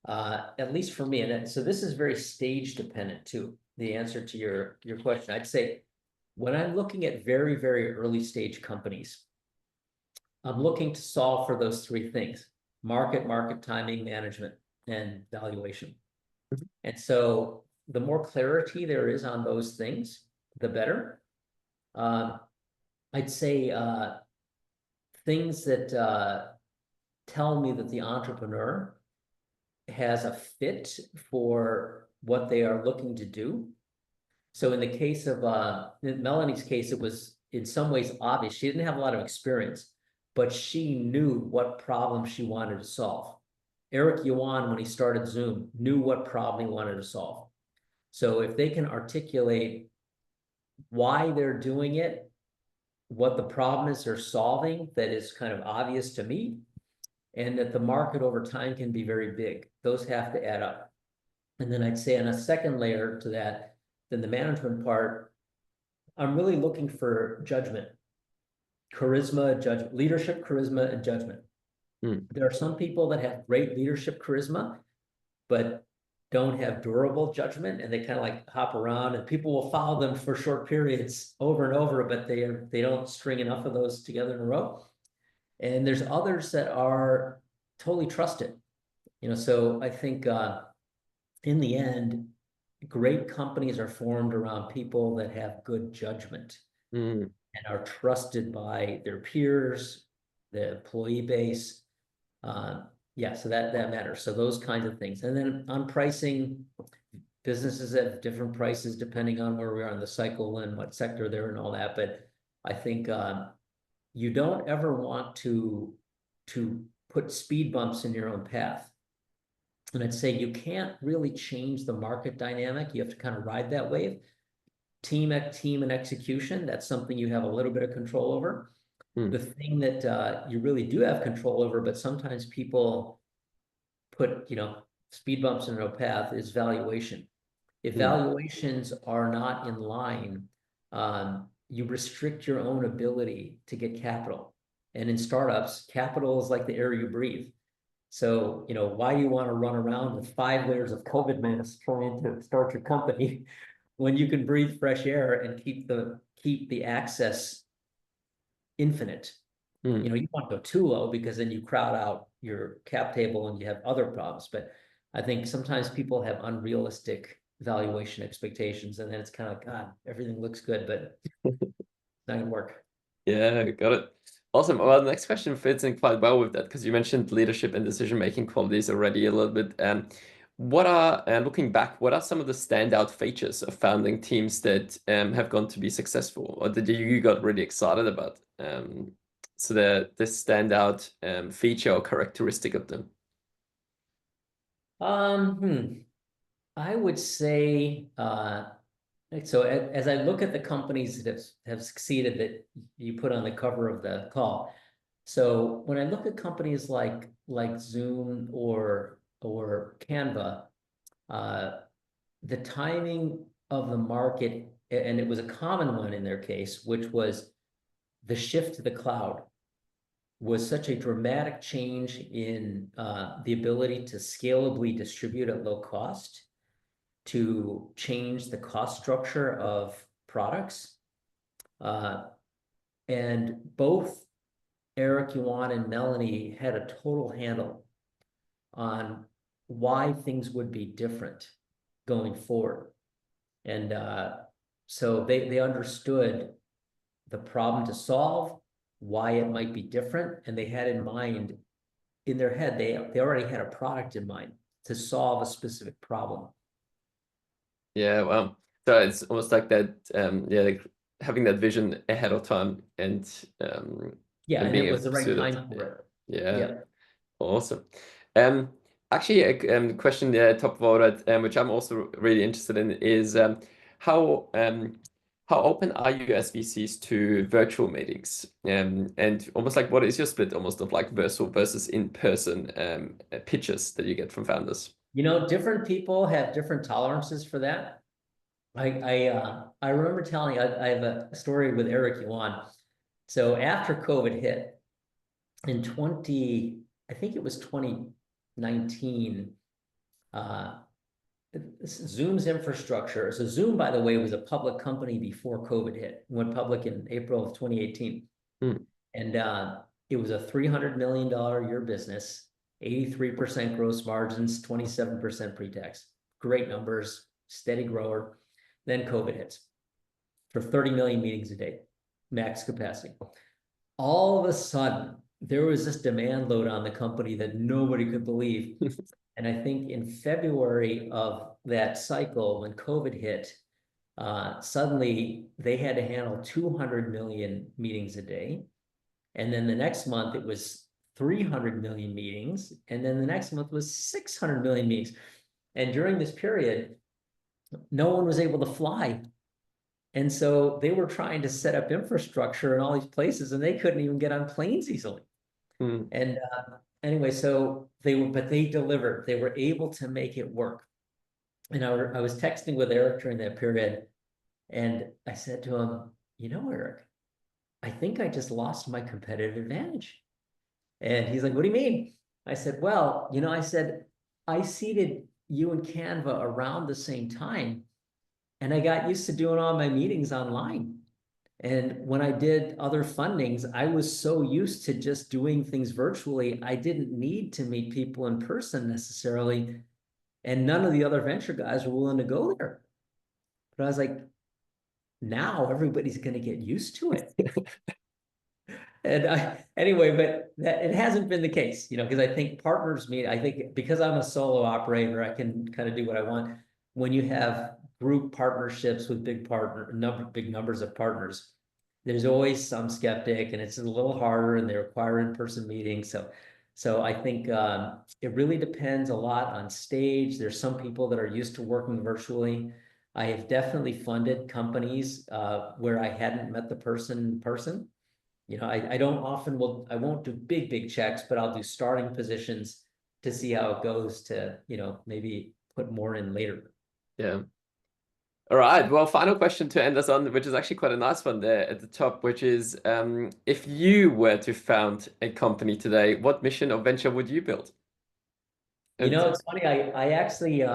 at least for me, and so this is very stage dependent too, the answer to your question. I'd say when I'm looking at very, very early stage companies, I'm looking to solve for those three things: market timing, management, and valuation. And so the more clarity there is on those things, the better. I'd say things that tell me that the entrepreneur has a fit for what they are looking to do. So in the case of in Melanie's case, it was in some ways obvious. She didn't have a lot of experience, but she knew what problem she wanted to solve. Eric Yuan, when he started Zoom, knew what problem he wanted to solve. So if they can articulate why they're doing it, what the problem is they're solving that is kind of obvious to me, and that the market over time can be very big, those have to add up. And then I'd say on a second layer to that, then the management part, I'm really looking for judgment, charisma, judgment, leadership, charisma, and judgment. There are some people that have great leadership charisma, but don't have durable judgment, and they kind of like hop around, and people will follow them for short periods over and over, but they don't string enough of those together in a row. And there's others that are totally trusted. So I think in the end, great companies are formed around people that have good judgment and are trusted by their peers, the employee base. Yeah, so that matters. So those kinds of things. And then on pricing, businesses have different prices depending on where we are in the cycle and what sector they're in, all that. But I think you don't ever want to put speed bumps in your own path. And I'd say you can't really change the market dynamic. You have to kind of ride that wave. Team and execution, that's something you have a little bit of control over. The thing that you really do have control over, but sometimes people put, speed bumps in their path, is valuation. If valuations are not in line, you restrict your own ability to get capital. And in startups, capital is like the air you breathe. So, why do you want to run around with 5 layers of COVID masks trying to start your company when you can breathe fresh air and keep the access infinite? You want to go too low because then you crowd out your cap table and you have other problems. But I think sometimes people have unrealistic valuation expectations, and then it's kind of, God, everything looks good, but it's not gonna work. Yeah, got it. Awesome. Well, the next question fits in quite well with that, because you mentioned leadership and decision-making qualities already a little bit. Looking back, what are some of the standout features of founding teams that have gone to be successful, or that you got really excited about? so the standout feature or characteristic of them? I would say, so as I look at the companies that have succeeded that you put on the cover of the call, so when I look at companies like Zoom or Canva, the timing of the market, and it was a common one in their case, which was the shift to the cloud, was such a dramatic change in the ability to scalably distribute at low cost, to change the cost structure of products. And both Eric Yuan and Melanie had a total handle on why things would be different going forward. And so they understood the problem to solve, why it might be different, and they had in mind, in their head, they already had a product in mind to solve a specific problem. Yeah, well, so it's almost like that, yeah, like having that vision ahead of time and yeah, and being it able was to the right pursue that. time for it. Yeah, Yeah. awesome. Actually, a question top voted, which I'm also really interested in, is how open are you as VCs to virtual meetings? And almost like what is your split almost of like virtual versus in-person pitches that you get from founders? You know, different people have different tolerances for that. I remember telling, I have a story with Eric Yuan. So after COVID hit in I think it was 2019, Zoom's infrastructure. So Zoom, by the way, was a public company before COVID hit. Went public in April of 2018. And it was a $300 million a year business, 83% gross margins, 27% pre-tax. Great numbers, steady grower. Then COVID hits for 30 million meetings a day, max capacity. All of a sudden, there was this demand load on the company that nobody could believe. And I think in February of that cycle, when COVID hit, suddenly they had to handle 200 million meetings a day. And then the next month it was 300 million meetings. And then the next month was 600 million meetings. And during this period, no one was able to fly. And so they were trying to set up infrastructure in all these places and they couldn't even get on planes easily. And anyway, so they delivered. They were able to make it work. And I was texting with Eric during that period, and I said to him, you know, Eric, I think I just lost my competitive advantage. And he's like, what do you mean? I said, well, you know, I said, I seated you and Canva around the same time, and I got used to doing all my meetings online. And when I did other fundings, I was so used to just doing things virtually, I didn't need to meet people in person necessarily. And none of the other venture guys were willing to go there. But I was like, now everybody's going to get used to it. And anyway, but it hasn't been the case, you know, because I think partners meet, I think because I'm a solo operator, I can kind of do what I want. When you have group partnerships with big numbers of partners, there's always some skeptic, and it's a little harder, and they require in-person meetings. So I think it really depends a lot on stage. There's some people that are used to working virtually. I have definitely funded companies where I hadn't met the person in person. You know, I won't do big checks, but I'll do starting positions to see how it goes to, you know, maybe put more in later. Yeah. All right. Well, final question to end us on, which is actually quite a nice one there at the top, which is if you were to found a company today, what mission or venture would you build? You know, it's funny. I actually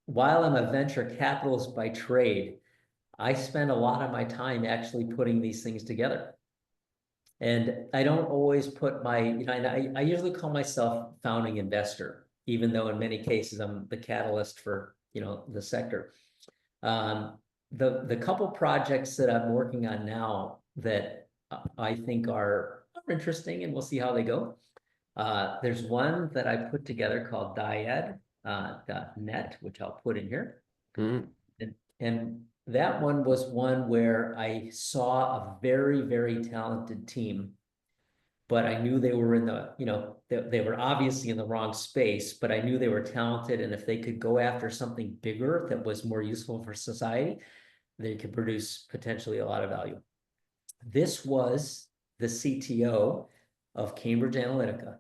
while I'm a venture capitalist by trade, I spend a lot of my time actually putting these things together. And I don't always put my, you know, and I usually call myself founding investor, even though in many cases I'm the catalyst for, you know, the sector. The couple projects that I'm working on now that I think are interesting, and we'll see how they go. There's one that I put together called dyad.net, which I'll put in here. And that one was one where I saw a very, very talented team, but I knew they were in the, they were obviously in the wrong space, but I knew they were talented. And if they could go after something bigger that was more useful for society, they could produce potentially a lot of value. This was the CTO of Cambridge Analytica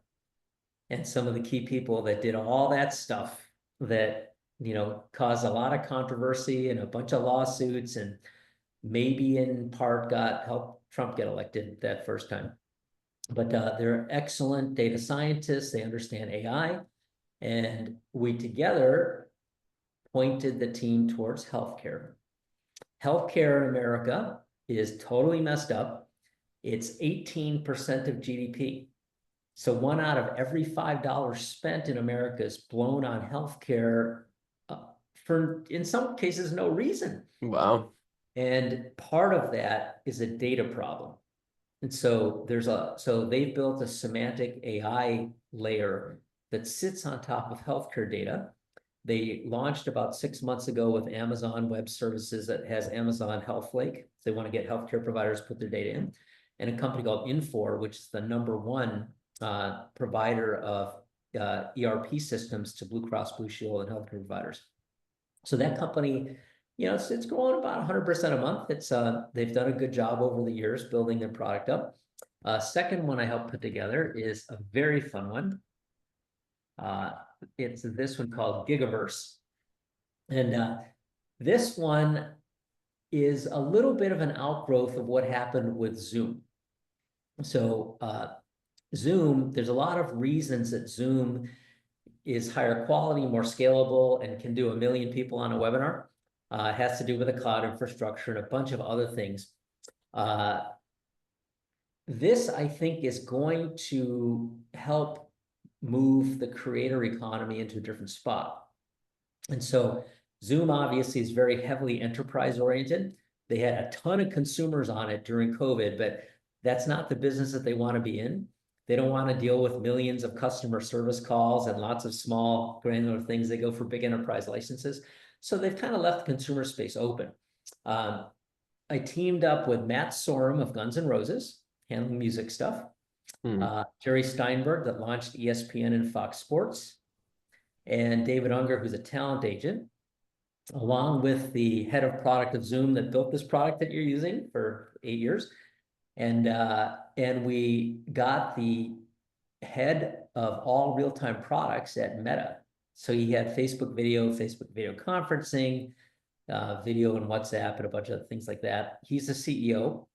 and some of the key people that did all that stuff that, caused a lot of controversy and a bunch of lawsuits, and maybe in part helped Trump get elected that first time. But they're excellent data scientists. They understand AI. And we together pointed the team towards healthcare. Healthcare in America is totally messed up. It's 18% of GDP. So 1 out of every $5 spent in America is blown on healthcare for, in some cases, no reason. Wow. And part of that is a data problem. And so they've built a semantic AI layer that sits on top of healthcare data. They launched about 6 months ago with Amazon Web Services that has Amazon Health Lake. So they want to get healthcare providers to put their data in. And a company called Infor, which is the #1 provider of ERP systems to Blue Cross Blue Shield and healthcare providers. So that company, it's growing about 100% a month. It's they've done a good job over the years building their product up. Second one I helped put together is a very fun one. It's this one called Gigaverse. And this one is a little bit of an outgrowth of what happened with Zoom. So Zoom, there's a lot of reasons that Zoom is higher quality, more scalable, and can do 1 million people on a webinar. It has to do with the cloud infrastructure and a bunch of other things. This, I think, is going to help move the creator economy into a different spot. And so Zoom obviously is very heavily enterprise oriented. They had a ton of consumers on it during COVID, but that's not the business that they want to be in. They don't want to deal with millions of customer service calls and lots of small granular things. They go for big enterprise licenses. So they've kind of left the consumer space open. I teamed up with Matt Sorum of Guns N' Roses, handling music stuff. Jerry Steinberg, that launched ESPN and Fox Sports, and David Unger, who's a talent agent, along with the head of product of Zoom that built this product that you're using for 8 years. And we got the head of all real-time products at Meta. So he had Facebook video conferencing, video and WhatsApp, and a bunch of things like that. He's the CEO,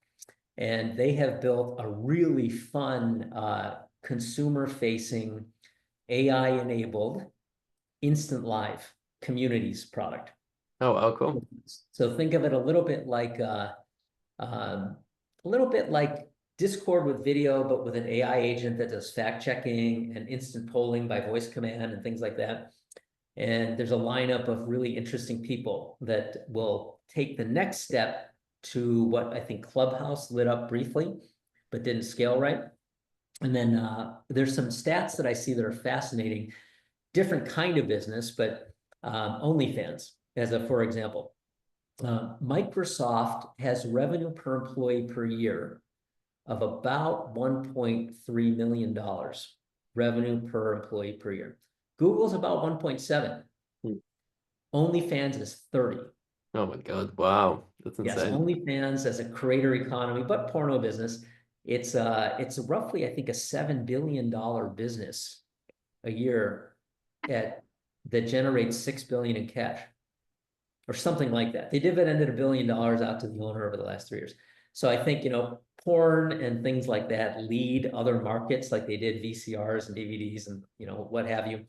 and they have built a really fun consumer-facing, AI-enabled, instant live communities product. Oh, wow, cool. So think of it a little bit like Discord with video, but with an AI agent that does fact checking and instant polling by voice command and things like that. And there's a lineup of really interesting people that will take the next step to what I think Clubhouse lit up briefly, but didn't scale right. And then there's some stats that I see that are fascinating. Different kind of business, but OnlyFans, for example. Microsoft has revenue per employee per year of about $1.3 million revenue per employee per year. Google's about 1.7. OnlyFans is 30. Oh my God. Wow. That's insane. Yes, OnlyFans as a creator economy, but porno business. It's roughly, I think, a $7 billion business a year that generates $6 billion in cash or something like that. They dividended $1 billion out to the owner over the last 3 years. So I think, porn and things like that lead other markets, like they did VCRs and DVDs and, what have you.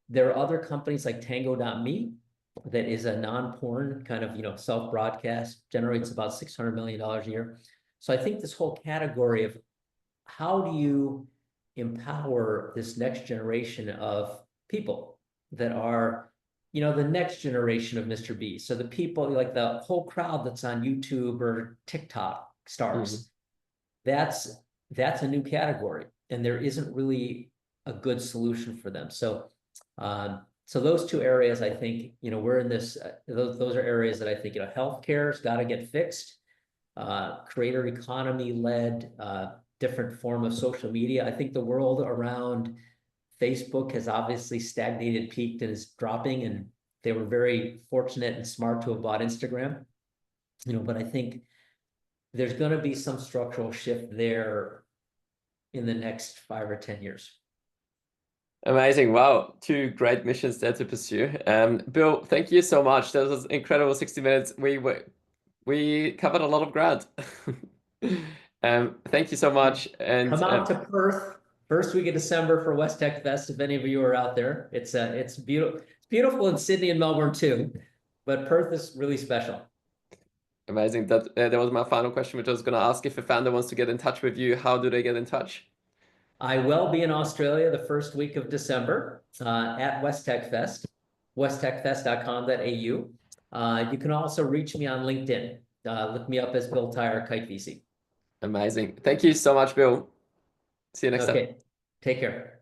There are other companies like Tango.me that is a non-porn kind of, self-broadcast, generates about $600 million a year. So I think this whole category of how do you empower this next generation of people that are, the next generation of Mr. Beast. So the people, like the whole crowd that's on YouTube or TikTok stars, that's a new category, and there isn't really a good solution for them. So So those two areas, I think, we're in this, those are areas that I think, healthcare's got to get fixed. Creator economy led, different form of social media. I think the world around Facebook has obviously stagnated, peaked, and is dropping, and they were very fortunate and smart to have bought Instagram. But I think there's going to be some structural shift there in the next 5 or 10 years. Amazing. Wow. Two great missions there to pursue. Bill, thank you so much. That was incredible 60 minutes. We covered a lot of ground. Thank you so much. And come out to Perth first week of December for West Tech Fest. If any of you are out there, it's beautiful. It's beautiful in Sydney and Melbourne too, but Perth is really special. Amazing. That was my final question, which I was going to ask. If a founder wants to get in touch with you, how do they get in touch? I will be in Australia the first week of December at West Tech Fest, westtechfest.com.au. You can also reach me on LinkedIn. Look me up as Bill Tai or Kite VC. Amazing. Thank you so much, Bill. See you next time. Okay, take care.